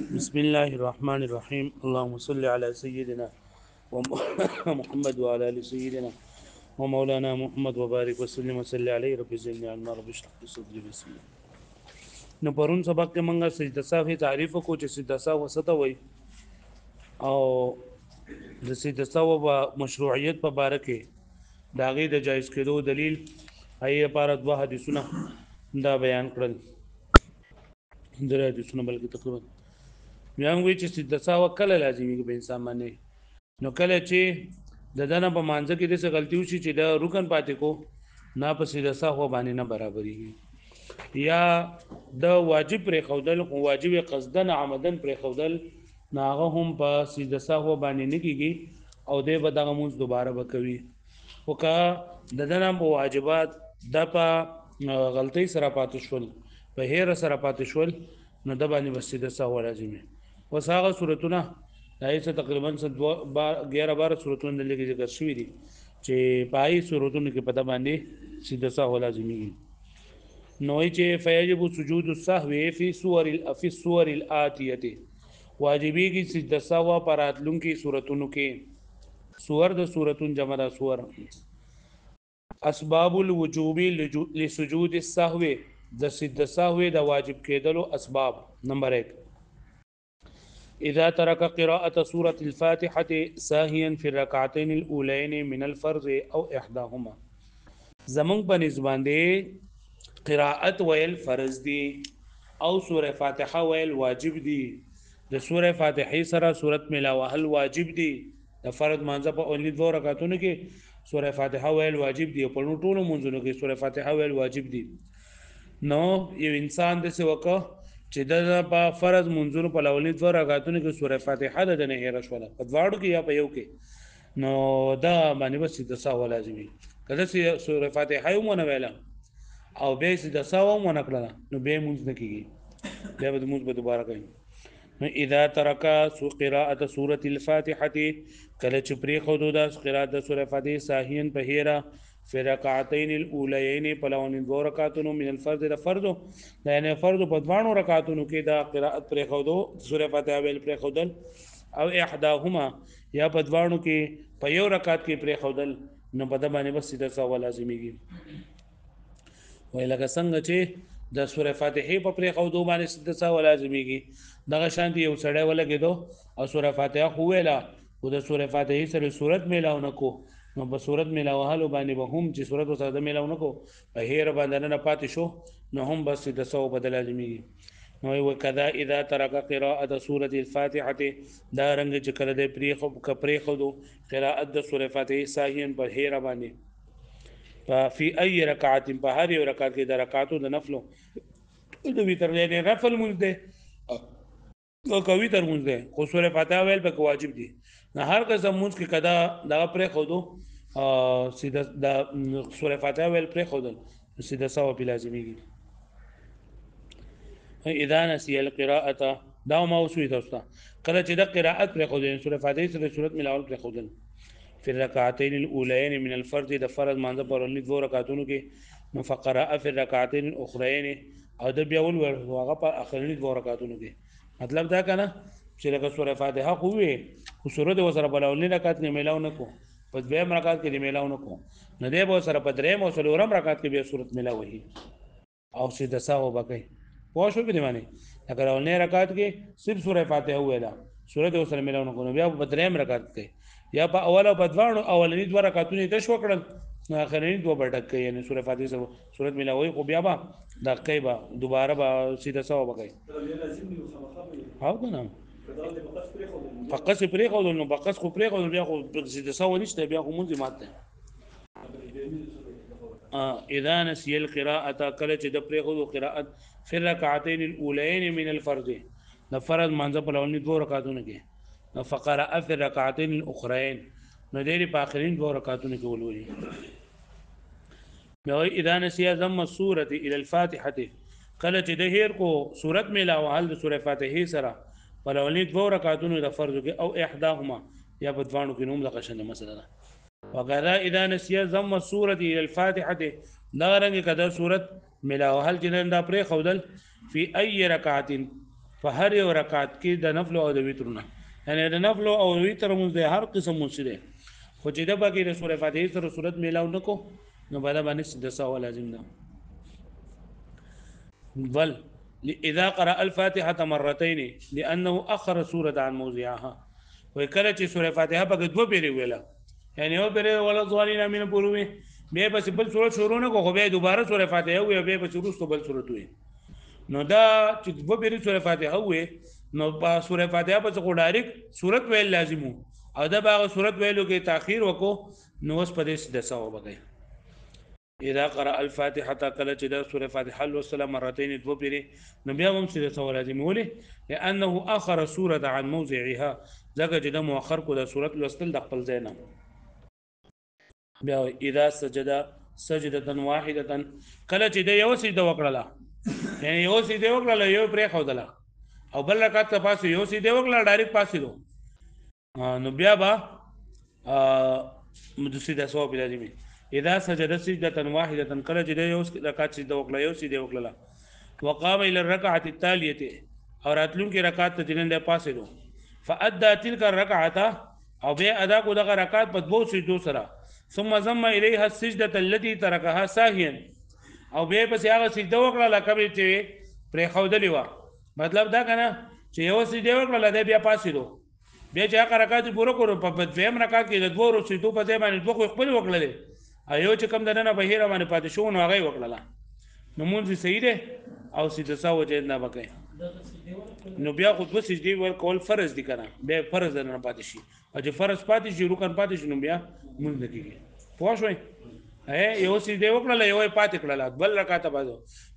بسم الله الرحمن الرحيم اللهم صل على سيدنا ومحمد وعلى ال سيدنا ومولانا محمد وبارك وسلم وصلي عليه رب زدني علما رب اشرح لي صدري بسم الله. نو پرون سبق کې مونږه سجده سهو تعریف کو چې سجده سهو وسته وای او د سجده سهو مشروعیت په باره کې داغه د جایز کېدو دلیل هي لپاره دوه حدیثونه دا بیان کړل درې حدیثونه بلکې تقریبا بیا موږ چې سجده سهو کله لازمي په انسان باندې نو کله چې د دنه په مانځ کې د څه غلطي وشي چې د رکن پاتې کو نه په سجده سهو باندې نه برابرېږي یا د واجب پر خودل او واجب قصدن عمدن پر خودل ناغه هم په سجده سهو باندې نه کیږي او د به دغه مونږ دوباره وکوي وکا د دنه په واجبات د په غلطي سره پاتې شول په هیر سره پاتې شول نو د باندې سجده سهو لازمي وساغه صورتونه دایته تقریبا 11-12 صورتونه د لګي ذکر شوی دي چې پای صورتونو کې پته باندې سجده سهو لازمي نوې چې فیجب سجود السهو فی الصور الاتیه واجبی کی سجده سهو پراتلون کی صورتونو کې صور د صورتون جمع د صور اسباب الوجوب لسجود السهو د سجده سهو د واجب کېدلو اسباب نمبر 1 اذا ترك قراءه سوره الفاتحه ساهيا في الركعتين الاولين من الفرض او احداهما زمون په نسبت باندې قراءت ویل فرض دي او سوره فاتحه ویل واجب دي د سوره فاتحه سره سورت ملاوه هل واجب دي د فرض مانځه په اولنی دوه رکعاتونو کې سوره فاتحه ویل واجب دي په ټولو منځونو کې سوره فاتحه ویل واجب دي نو یو انسان د څه وکړه چې د په فرض منځونو په اولنی دوه رکعاتونو کې سوره فاتحه د نه هېره شوله په دواړو کې یا په یو کې نو دا باندې بس د سهو لازمي کله چې سوره فاتحه یې مونږ ویله او به سجده سهو مونږ کړل نو به مونږ نه کیږي بیا به مونږ به دوباره کوي نو اذا ترک قراءه سوره الفاتحه کله چې پری خو د قراءت د سوره فاتحه ساهین په هیره فی رکعتین الاولین پلون دو رکعاتونو من الفرض د فرض یعنی فرض په دوانو رکعاتونو کې دا قراءت پری خو د سوره فاتحه ویل پری خودل او احداهما یا په دوانو کې په یو رکعت کې پری خودل نو په د باندې بس سجده سهو لازمیږي وای لکه څنګه چې د سوره فاتحه په پرې خو دوه باندې سجده سهو لازمیږي دغه شانتي یو سړی ولګېدو او سوره فاتحه خو ویلا او د سوره فاتحه سره صورت میلاو نکو نو په صورت میلاو حالو باندې به هم چې صورت سره میلاو نکو په هیر باندې نه پاتې شو نو هم بس سجده سهو بدل لازمیږي نو وکذا اذا ترک قراءه سوره الفاتحه دا رنګ چې کله د پرې خو دو قراءت د سوره فاتحه ساهین په هیر باندې ففي اي ركعات په هر یو رکعت کې د رکعاتو د نفلو د ویتر نه نفل مونږ ده او کوي تر مونږ ده خو سوره فاتحه ویل په واجب دي نه هر قسم مونږ کې کدا دا پرې خودو سیده د سوره فاتحه ویل پرې خودل سیده سهو په لازميږي اذا نسي القراءه دا ما وسوي تاسو کله چې د قراءت پرې خودل سوره فاتحه سره صورت ملاول پرې خودل في الركعتين الاولين من الفرض د فرض مانځه پر ولې دوه رکعاتونو کې نو فقراء في الركعتين الاخرين او د بیا ول هغه په اخرنی دوه رکعاتونو کې مطلب دا کنه چې لکه سوره فاتحه خو وي خو سوره د وسره په اولنی رکعت کې میلاو نه کو په دویم رکعت کې میلاو نه کو نه دی به سره په دریم او څلورم رکعت کې به صورت میلاوي او سیده سهو بکای پوه شو به دی باندې اگر اولنی رکعت کې صرف سوره فاتحه ویلا سوره د وسره میلاو نه کو بیا په دریم رکعت کې یا په اول او په دوانو اولنی دوه رکعاتونه د شو کړل نو اخرنی دوه بټک کوي یعنی سوره فاتحه سره سورۃ ملاوي خو بیا با د کوي دوباره به سیده سهو بکای او کنه فقط پرې خو نو بقص خو پرې خو بیا خو سیده سهو نشته بیا خو مونږ ماته اذا نسي القراءه کله چې د پرې خو قراءت في الركعتين الاولين من الفرض د فرض مانځه په لونی دوه رکعاتونه کې فقراء في الركعتين الاخرين نو دې په اخرین دوه رکعاتونو کې ولولي نو اذا نسي ضم السوره الى الفاتحه کله چې د هیر کو صورت میلاو حل د سوره فاتحه سره په لونی دوه رکعاتونو د فرض کې او احداهما یا په دوانو کې نوم لغه شنه مسله ده وکذا اذا نسي ضم السوره الى الفاتحه دا رنګ کده صورت ملاو حل جنن دا پرې خودل فی ای رکعت په هر یو رکعت کې د نفل او د وترونه یعنی د نفل او وتر مونږ د هر قسم مونږ دی خو چې د باقي د سورې فاتحه سره صورت میلاو نکو نو بعد باندې سیده سوا لازم ده بل اذا قرأ الفاتحه مرتين لانه اخر سوره عن موضعها وکله چې سورې فاتحه په دوه پیری ویله یعنی یو پیری ولا ځواني امینه پوروي به بس بل سورۃ شروع نه کو به دوباره سورې فاتحه وي به بس وروسته بل سورۃ وي نو دا چې دوه پیری سورې فاتحه وي نو په سورې فاتحه په څو ډایرک سورۃ ویل لازمو او دا باغ سورۃ ویلو کې تاخير وکړو نو اوس په دې سده سوا بګي اذا قرأ الفاتحه کله چې د سورې فاتحه والسلام مرتين دوه پیری نو بیا هم سده سوا لازم ولي لانه اخر سوره عن موضعها ځکه چې د مؤخر کو د سورۃ لوستل د خپل ځای نه بیا اذا سجد سجده واحده کله چې د یو سجده وکړه یعنی یو سجده وکړه یو پرې خودله او بل رکعت ته پاسه یو سجده وکړه ډایرکټ پاسه دو نو بیا با مدسیده سو بلا دی اذا سجد سجده واحده کله چې د یو رکعت سجده وکړه یو سجده وکړه وقام الى الركعه التاليه اور اتلون کې رکعت ته جنن د پاسه دو فادى تلك الركعه او بیا ادا کو دغه رکعت په دوه سجدو سره ثم ضم اليها السجده التي تركها ساهيا او بیا پس هغه سجده وکړه لکه چې پرې خودلی و مطلب دا کنه چې یو سجده وکړه د بیا پاسې دو بیا چې هغه رکعت پوره کړو په دویم رکعت کې د دوه سجدو په ځای باندې دوه خپل وکړلې ایو چې کم دنه بهیره باندې پاتې شو نو هغه وکړه نو مونږ صحیح ده او سجده ساو چې نه وکړي نو بیا خو دوه سجدي ورکول فرض دي کنه بیا فرض نه پاتې شي او چې فرض پاتې شي رکن پاتې شي نو بیا مونږ نه کیږي پوه شوي یو سجده وکړه یو پاتې کړه بل رکعت بعد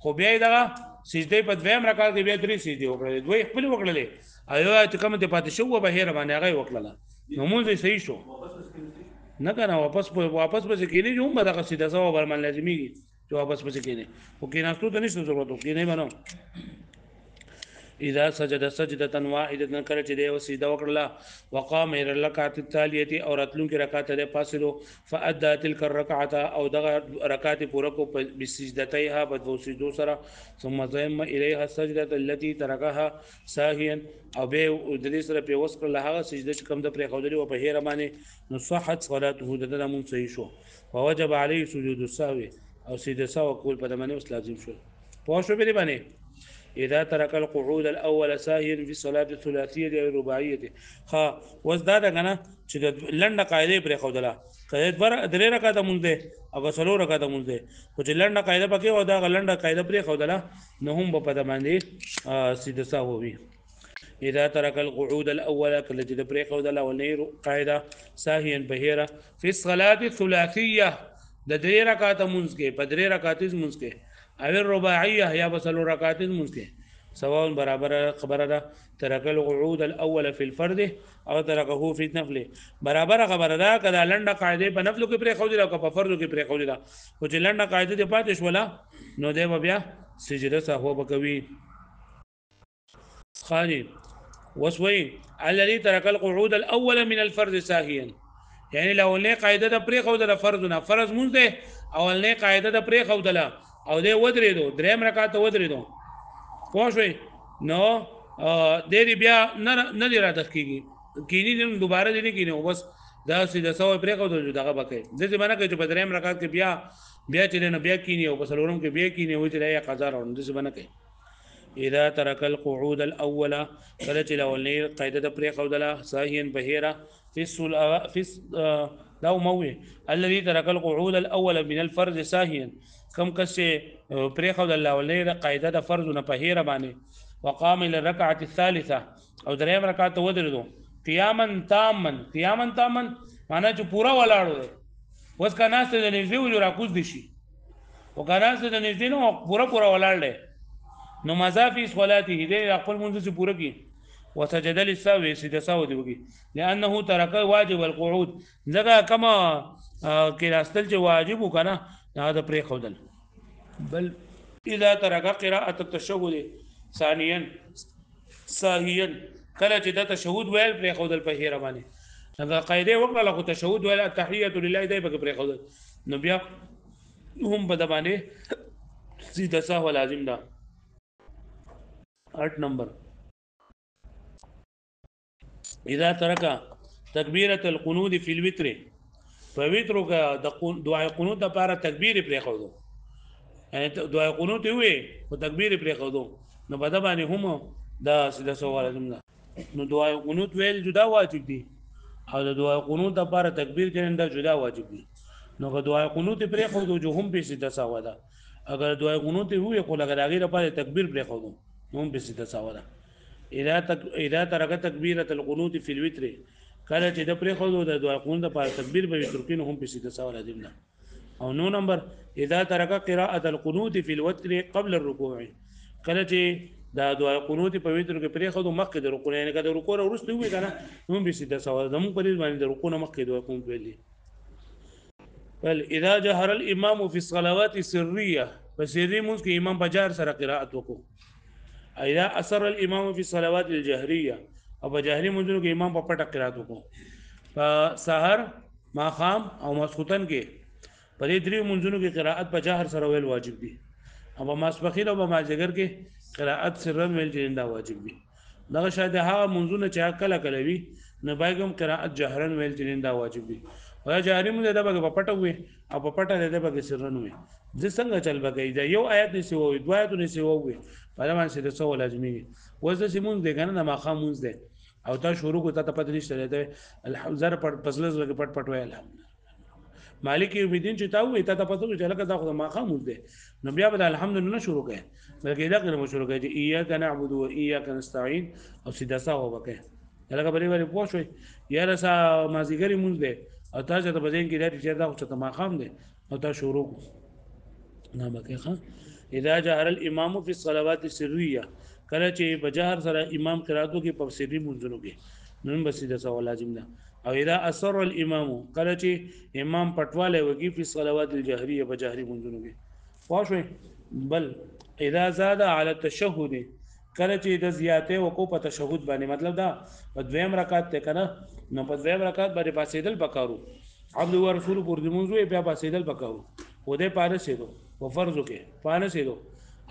خو بیا دا سجده په دویم رکعت کې بیا درې سجدي وکړه دوی خپل وکړلې ایو چې کوم ته پاتې شو بهیره باندې هغه وکړه نو مونږ صحیح شو نه کنه واپس پس کېږي جو هم دغه سیده سوا برمن لازمي چې واپس پس کېږي او کې ناستو ته نشته ضرورت کې نه بنو اذا سجد سجده واحده کله چې دی وسجده وکړه وقام الى الركعه التاليه او راتلون کې رکعت له فاصلو فادى تلك الركعه او دغه رکعت پوره کو بسجدتيها بدو سجدو سره ثم ضم اليها السجده التي تركها ساهيا او به د دې سره په وسکړه هغه سجده چې کوم د پرې خودلی او په هیره باندې نو صحت صلاته د نمون صحیح شو ووجب عليه سجود السهو او سجده سهو کول په دمنه اوس لازم شو پوه شو به باندې اذا ترك القعود الاول ساهيا في الصلاه الثلاثيه او الرباعيه ها وزداد غنه چې لنډه قاعده پر خودله کله درې رکعات مونږ ده او څلور رکعات مونږ ده خو چې لنډه قاعده پکې و دا لنډه قاعده پر خودله نو هم په پد باندې سیده ساوي اذا ترك القعود الاول کله چې پر خودله ولې قاعده ساهيا بهيره في الصلاه الثلاثيه د درې رکعات مونږ کې په درې رکعات مونږ کې او الرباعيه یا بسلو رکعات ممکن سواء برابر خبره ده ترک القعود الاول في الفرد او ترکه في النفل برابر خبره ده کله لنډه قاعده په نفل کې پرې خوځي او په فرض کې پرې خوځي او چې لنډه قاعده د پاتې شولا نو دی بیا سجده سهو بکوي خالي وسوي الذي ترك القعود الاول من الفرد ساهيا يعني لو نه قاعده د پرې خوځي فرض نه فرض مونږ ده او نه قاعده د پرې خوځي او دې ودرېدو دریم رکعت ودرېدو پوه شئ نو دې بیا نه دی راته کېږي کینی دوباره دې نه کینی بس دا سیده سوې پرې کو دغه بکې د دې باندې چې په دریم رکعت کې بیا چې نه بیا کینی او بس لورم کې بیا کینی وي چې یا قضا راوند دې باندې کوي اذا ترك القعود الاول کله چې الاولنی قاعده د پرې خودله صحیحا بهيره في لو موي الذي ترك القعود الاول من الفرض ساهيا کم کس پرې خود الله ولې قاعده د فرض نه په هیره باندې وقام الى الركعه الثالثه او دریم رکعت ودرېدو قیاما تاما معنا چې پورا ولاړو اوس کا ناس د نږدې وجو راکوز دي شي او کا ناس د نږدې نو پورا ولاړ دی نو مضافي صلاته دې خپل منځ چې پوره کی وسجد للسهو سجده سهو دی وکي لانه ترك واجب القعود ځکه کما کې راستل چې واجب وکنه هذا پرې خودل بل اذا ترك قراءه التشهد ثانيا ساهيا کله چې د تشهود ویل پرې خودل په هیره باندې هغه قاعده وکړه له تشهود ویل التحيه لله دې پرې خودل نو بیا هم په د باندې سیده سهو لازم ده 8 نمبر اذا ترك تکبیرۃ القنوت فی الوتر فوتر کا دعای قنوت لپاره تکبیر پرې خو دو یعنی دعای قنوت وي او تکبیر پرې خو دو نو په دا باندې هم دا سیده سوال ده نو دعای قنوت ویل جدا واجب دي او د دعای قنوت لپاره تکبیر کړي دا جدا واجب دي نو که دعای قنوت پرې خو دو جو هم په سیده سوال ده اگر دعای قنوت وي خو لګا هغه لپاره تکبیر پرې خو دو هم په سیده سوال ده اذا ترک تکبیرۃ القنوت فی الوتر کله چې د پرې خو د دعای قنوت لپاره تکبیر به وتر کې هم په سیده سوال لازم ده او نو نمبر اذا ترک قراءة القنوت في الوتر قبل الركوع کله چې دا دعا قنوت په وتر کې پرې خو مخکې د رکوع نه کده رکوع ورسته وي کنه هم به سیده سوال زمون په دې باندې د رکوع مخکې دعا قنوت ویلي بل اذا جهر الامام في الصلوات السريه فسري مونږ کې امام بجار سره قراءت وکړو اذا اثر الامام في الصلوات الجهريه او بجهري مونږ کې امام په پټه قراءت وکړو په سحر ماخام او مسخوتن کې په دې درې منځونو کې قراءت په جهر سره ویل واجب دي او په ماسپخین او په ماجګر کې قراءت سرن ویل جندا واجب دي دغه شاید هغه منځونه چې کله کله وي نه باګم قراءت جهرن ویل جندا واجب دي او جهري مونږ د په پټه وي او په پټه د په سرن وي د څنګه چل بګی دا یو آیت نسی وي دوه آیت نسی وي په دا باندې د څو لازمي وځه سیمون دې کنه د ماخام مونږ ده او تا شروع کو ته پته نشته ده الحمد پسلز لګ پټ پټ ویل مالک یوم الدین چې تا وې ته پته چې لکه دا خو ما خاموز ده نو بیا به الحمدلله شروع کړي بلکې دا کنه شروع کړي چې ایاک نعبد و ایاک نستعين او سیدا ساو وکړي لکه بری بری پوښوي یا رسا مازیګری مونږ ده او تاسو ته بدین کې دا چې دا خو ته ما خام ده او تا شروع نه مکه ښه اذا جهر الامام في الصلوات السريه کله چې بجهر سره امام قراتو کې په سری منځونو کې نن بس سیدا ساو لازم ده او اذا اثر الامام کله چې امام پټواله وږي په صلوات الجهريه په جهري منځونو کې واښوي بل اذا زاد على التشهد کله چې د زیاته وکړو په تشهود باندې مطلب دا په دویم رکعت ته کنه نو په دویم رکعت باندې پاسېدل پکارو عبد او رسول پر دې منځو بیا پاسېدل پکارو و دې پاره سیدو و فرض کې پانه سیدو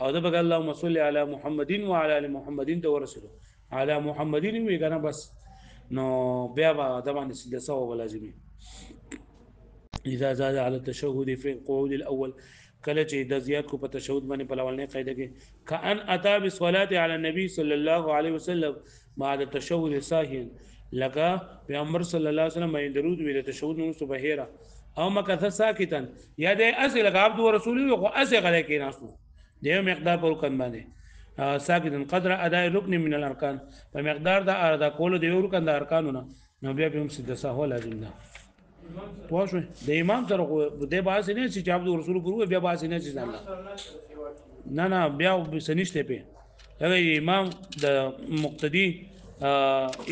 او د بګ اللهم صل علی محمد وعلى ال محمد ته ورسلو علی محمد وی کنه بس نو بیا به طبعا سیده سوا لازمي اذا زاد على التشهد في القعود الاول کله چې د زیات کو په تشهود باندې په اولنې قاعده کې کأن اتى بالصلاه على النبي صلى الله عليه وسلم بعد التشهد ساهيا لك پیغمبر صلی الله علیه وسلم باندې درود ویل تشهود نو صبحیرا او مکث ساکتا یا دې اصل عبد ورسول خو اصل غلې کې ناسو دیو مقدار پر کن باندې ساکتن قدر اداء رکن من الارکان په مقدار د ادا کولو د یو رکن د ارکانونو نو بیا به هم سیده سهو لازم ده پوښوي د امام سره د باز نه چې عبد رسول ګورو بیا باز نه چې ځان نه بیا سنشته په هغه امام د مقتدی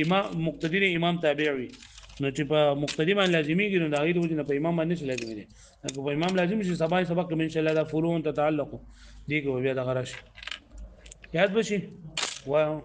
امام مقتدی امام تابعوي نو چې په مقتدی باندې لازمي ګرځي د غیر وجه نه په امام باندې لازمي دي په امام لازم شي سبق ان شاء الله دا فروع تتعلق دي کو بیا د غرش یاد بشي واه